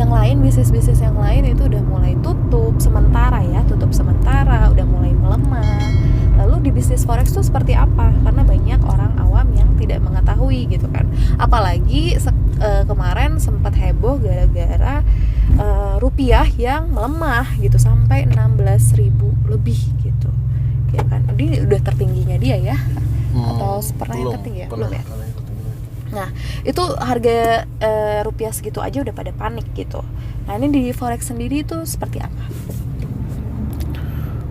yang lain, bisnis-bisnis yang lain itu udah mulai tutup sementara, udah mulai melemah. Lalu di bisnis forex tuh seperti apa? Karena banyak orang awam yang tidak mengetahui gitu kan. Apalagi kemarin sempat heboh gara-gara rupiah yang melemah gitu sampai 16.000 lebih gitu. Ya kan. Ini udah tertingginya dia ya. Atau pernah yang tertinggi ya? Belum ya? Nah, itu harga rupiah segitu aja udah pada panik gitu. Nah, ini di forex sendiri itu seperti apa?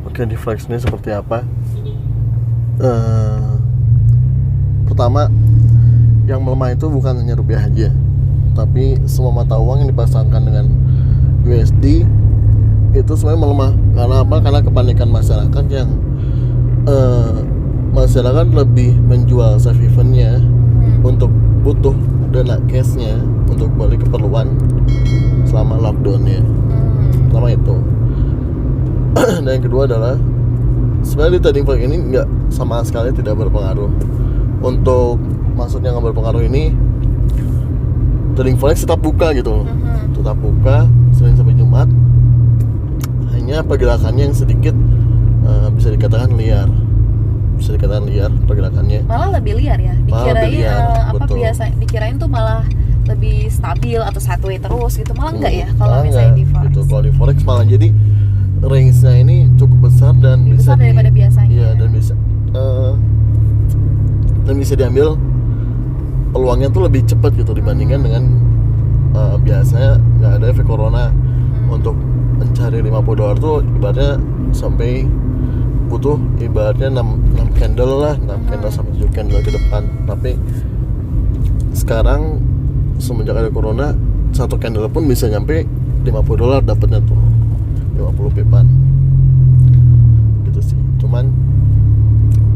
Oke, di forex ini seperti apa? Pertama, yang melemah itu bukan hanya rupiah aja, tapi semua mata uang yang dipasangkan dengan USD itu sebenarnya melemah. Karena apa? Karena kepanikan masyarakat yang masyarakat lebih menjual safe haven-nya untuk butuh dana cashnya untuk balik keperluan selama lockdown-nya. Pertama itu. Dan yang kedua adalah sebenarnya di trading forex ini nggak sama sekali tidak berpengaruh. Untuk maksudnya nggak berpengaruh ini, trading forex tetap buka gitu, tetap buka Senin sampai Jumat. Hanya pergerakannya yang sedikit bisa dikatakan liar. Pergerakannya. Malah lebih liar ya. Dikirain tuh malah lebih stabil atau sideways terus gitu. Malah enggak ya kalau misalnya di forex. Gitu. Kalau di forex malah jadi range-nya ini cukup besar dan lebih bisa besar daripada biasanya. Iya, dan bisa diambil peluangnya tuh lebih cepat gitu dibandingkan dengan biasanya nggak ada efek corona. Untuk mencari $50 tuh ibaratnya sampai butuh ibaratnya 6 candle lah, 6 candle sampai 7 candle ke depan. Tapi sekarang semenjak ada corona, satu candle pun bisa nyampe $50 dapatnya tuh 50 pipan gitu sih. Cuman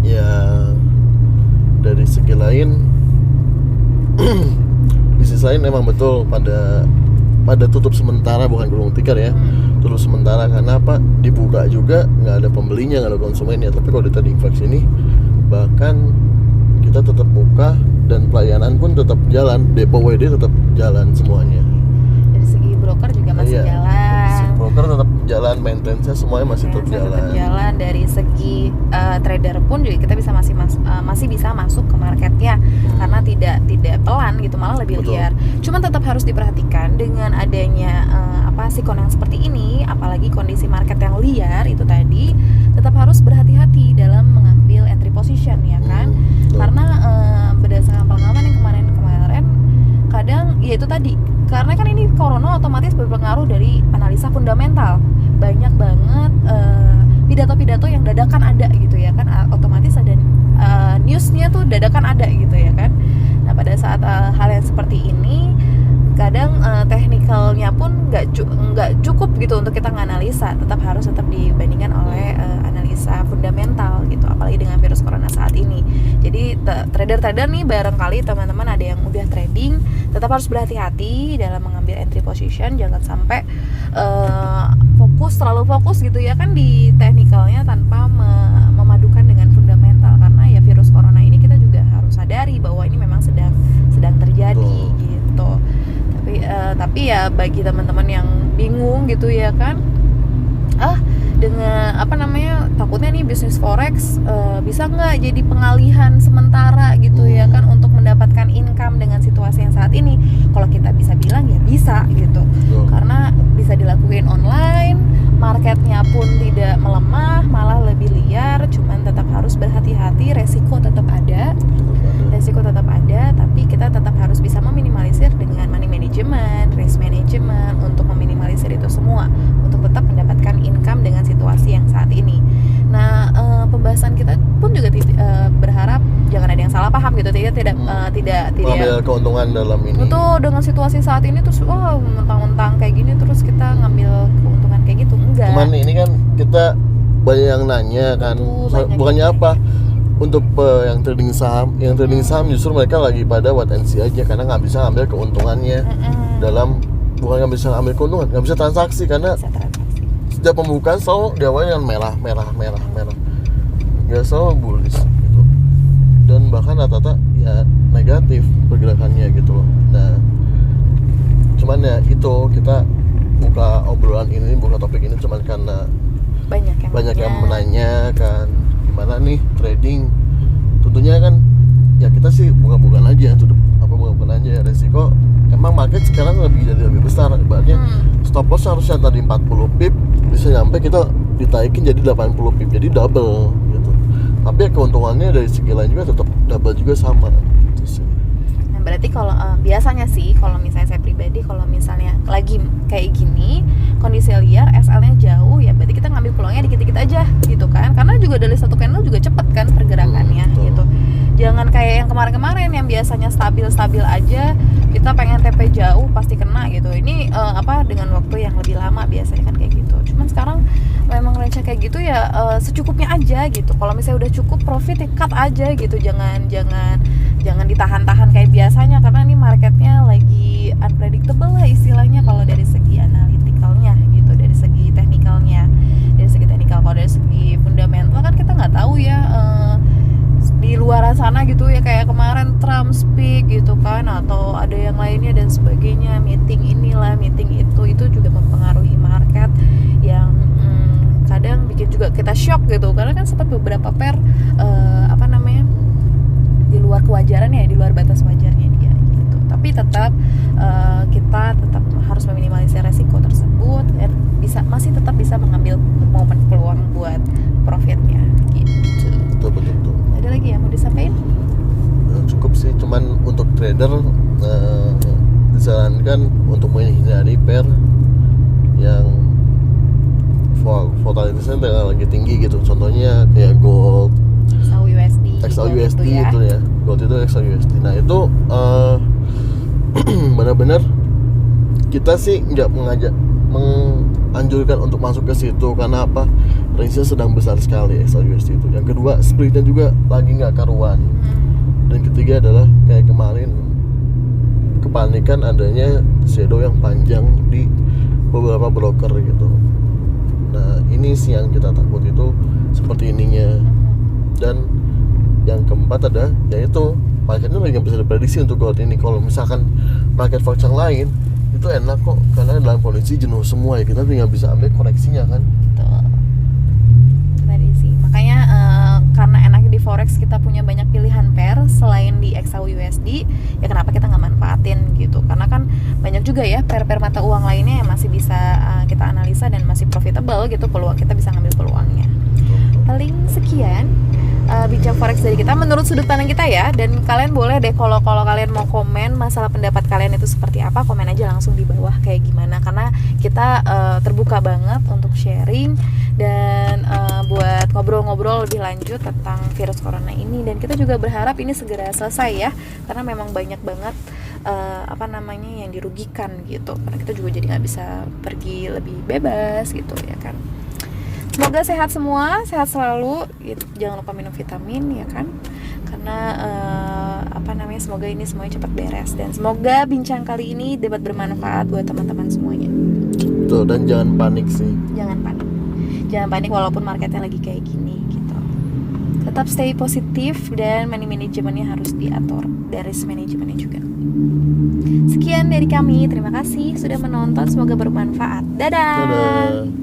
ya dari segi lain bisnis lain memang betul pada tutup sementara, bukan gulung tikar ya, tutup sementara. Karena apa? Dibuka juga nggak ada pembelinya, nggak ada konsumennya. Tapi kalau di trading forex ini bahkan kita tetap buka dan pelayanan pun tetap jalan, depo WD tetap jalan semuanya. Dari segi broker juga masih jalan. Broker tetap jalan, maintenance-nya semuanya masih tetap jalan. Dari segi trader pun juga kita bisa masih bisa masuk ke marketnya karena tidak pelan gitu, malah lebih liar. Cuman tetap harus diperhatikan dengan adanya sikon yang seperti ini, apalagi kondisi market yang liar itu tadi, tetap harus berhati-hati dalam mengambil entry position ya kan. Karena berdasarkan pengalaman yang kemarin kadang ya itu tadi, karena kan ini corona otomatis berpengaruh dari analisa fundamental. Banyak banget pidato-pidato yang dadakan ada gitu ya kan, otomatis ada newsnya tuh dadakan ada gitu ya kan. Nah pada saat hal yang seperti ini kadang teknikalnya pun nggak cukup gitu untuk kita menganalisa, tetap dibandingkan oleh analisa fundamental gitu, apalagi dengan virus corona saat ini. Jadi trader-trader nih barangkali teman-teman ada yang udah trading, tetap harus berhati-hati dalam mengambil entry position, jangan sampai terlalu fokus gitu ya kan di teknikalnya tanpa memadukan dengan fundamental. Karena ya virus corona ini kita juga harus sadari bahwa ini memang sedang terjadi gitu. Tapi ya bagi teman-teman yang bingung gitu ya kan, dengan takutnya nih bisnis forex bisa nggak jadi pengalihan sementara gitu ya kan untuk mendapatkan income dengan situasi yang saat ini. Kalau kita bisa bilang ya bisa gitu, karena bisa dilakuin online, marketnya pun tidak melemah, malah lebih liar. Cuman tetap harus berhati-hati, resiko tetap ada, tapi kita tetap harus bisa meminimalisir dengan money management, risk management untuk meminimalisir itu semua, untuk tetap mendapatkan income dengan situasi yang saat ini. Nah, pembahasan kita pun juga berharap jangan ada yang salah paham gitu, tidak mengambil keuntungan dalam ini. Betul, dengan situasi saat ini terus mentang-mentang kayak gini terus kita ngambil keuntungan kayak gitu, enggak. Cuman ini kan kita banyak yang nanya kan, bukannya apa untuk yang trading saham justru mereka lagi pada wait and see aja, karena nggak bisa ambil keuntungannya bukan nggak bisa ambil keuntungan, nggak bisa transaksi karena sejak pembukaan selalu di awalnya merah, nggak selalu bullish gitu, dan bahkan rata-rata ya negatif pergerakannya gitu loh. Nah, cuman ya itu kita buka obrolan ini, buka topik ini cuman karena banyak yang menanya kan gimana nih trading. Tentunya kan ya kita sih bukan aja bukan aja resiko. Emang market sekarang lebih besar, ibaratnya stop loss harusnya tadi 40 pip bisa nyampe kita ditaikin jadi 80 pip, jadi double gitu. Tapi ya keuntungannya dari segi lain juga tetap double juga sama gitu sih. Nah berarti kalau biasanya sih kalau misalnya saya pribadi kalau misalnya lagi kayak gini kondisi liar SL-nya jauh ya berarti kita ngambil peluangnya dikit-dikit aja gitu kan, karena juga dari satu candle juga cepet kan pergerakannya gitu. Jangan kayak yang kemarin-kemarin yang biasanya stabil-stabil aja kita pengen TP jauh pasti kena gitu. Ini dengan waktu yang lebih lama biasanya kan kayak gitu. Cuman sekarang memang range kayak gitu ya secukupnya aja gitu. Kalau misalnya udah cukup profit ya cut aja gitu. Jangan ditahan-tahan kayak biasanya karena ini marketnya lagi unpredictable lah istilahnya kalau dari segi analyticalnya gitu, dari segi teknikalnya. Dari segi teknikal, kalau dari segi fundamental kan kita nggak tahu ya di luar sana gitu ya, kayak kemarin Trump speak gitu kan, atau ada yang lainnya dan sebagainya, meeting inilah meeting itu juga mempengaruhi market yang kadang bikin juga kita shock gitu, karena kan sempat beberapa pair di luar kewajaran ya, di luar batas wajarnya dia gitu. Tapi tetap kita tetap harus meminimalisir resiko tersebut dan masih tetap bisa mengambil momen peluang buat profitnya gitu. Betul. Ada lagi yang mau disampaikan? Cukup sih, cuman untuk trader disarankan untuk menghindari pair yang volatilitasnya lagi tinggi gitu. Contohnya kayak gold, XAUUSD gitu ya. Itu ya. Gold itu XAUUSD. Nah itu benar-benar kita sih nggak menganjurkan untuk masuk ke situ karena apa? Range-nya sedang besar sekali XAUUSD itu. Yang kedua, spread-nya juga lagi nggak karuan. Dan ketiga adalah kayak kemarin kepanikan adanya shadow yang panjang di beberapa broker gitu. Nah ini sih yang kita takut itu seperti ininya. Dan yang keempat ada yaitu marketnya lagi nggak bisa diprediksi untuk gold ini. Kalau misalkan market forex yang lain itu enak kok karena dalam kondisi jenuh semua ya, kita tinggal bisa ambil koreksinya kan. Betul. Tadi sih makanya karena enaknya di forex kita punya banyak pilihan pair selain di XAUUSD, ya kenapa kita nggak manfaatin gitu, karena kan banyak juga ya pair-pair mata uang lainnya yang masih bisa kita analisa dan masih profitable gitu, peluang kita bisa ngambil peluangnya. Paling sekian bincang forex dari kita menurut sudut pandang kita ya, dan kalian boleh deh kalau kalian mau komen masalah pendapat kalian itu seperti apa, komen aja langsung di bawah kayak gimana, karena kita terbuka banget untuk sharing dan buat ngobrol-ngobrol lebih lanjut tentang virus corona ini. Dan kita juga berharap ini segera selesai ya, karena memang banyak banget yang dirugikan gitu, karena kita juga jadi nggak bisa pergi lebih bebas gitu ya kan. Semoga sehat semua, sehat selalu. Jangan lupa minum vitamin ya kan, karena semoga ini semuanya cepat beres, dan semoga bincang kali ini dapat bermanfaat buat teman-teman semuanya. Tuh, dan jangan panik sih. Jangan panik walaupun marketnya lagi kayak gini gitu. Tetap stay positif dan money manajemennya harus diatur, dan risk manajemennya juga. Sekian dari kami, terima kasih sudah menonton, semoga bermanfaat. Dadah.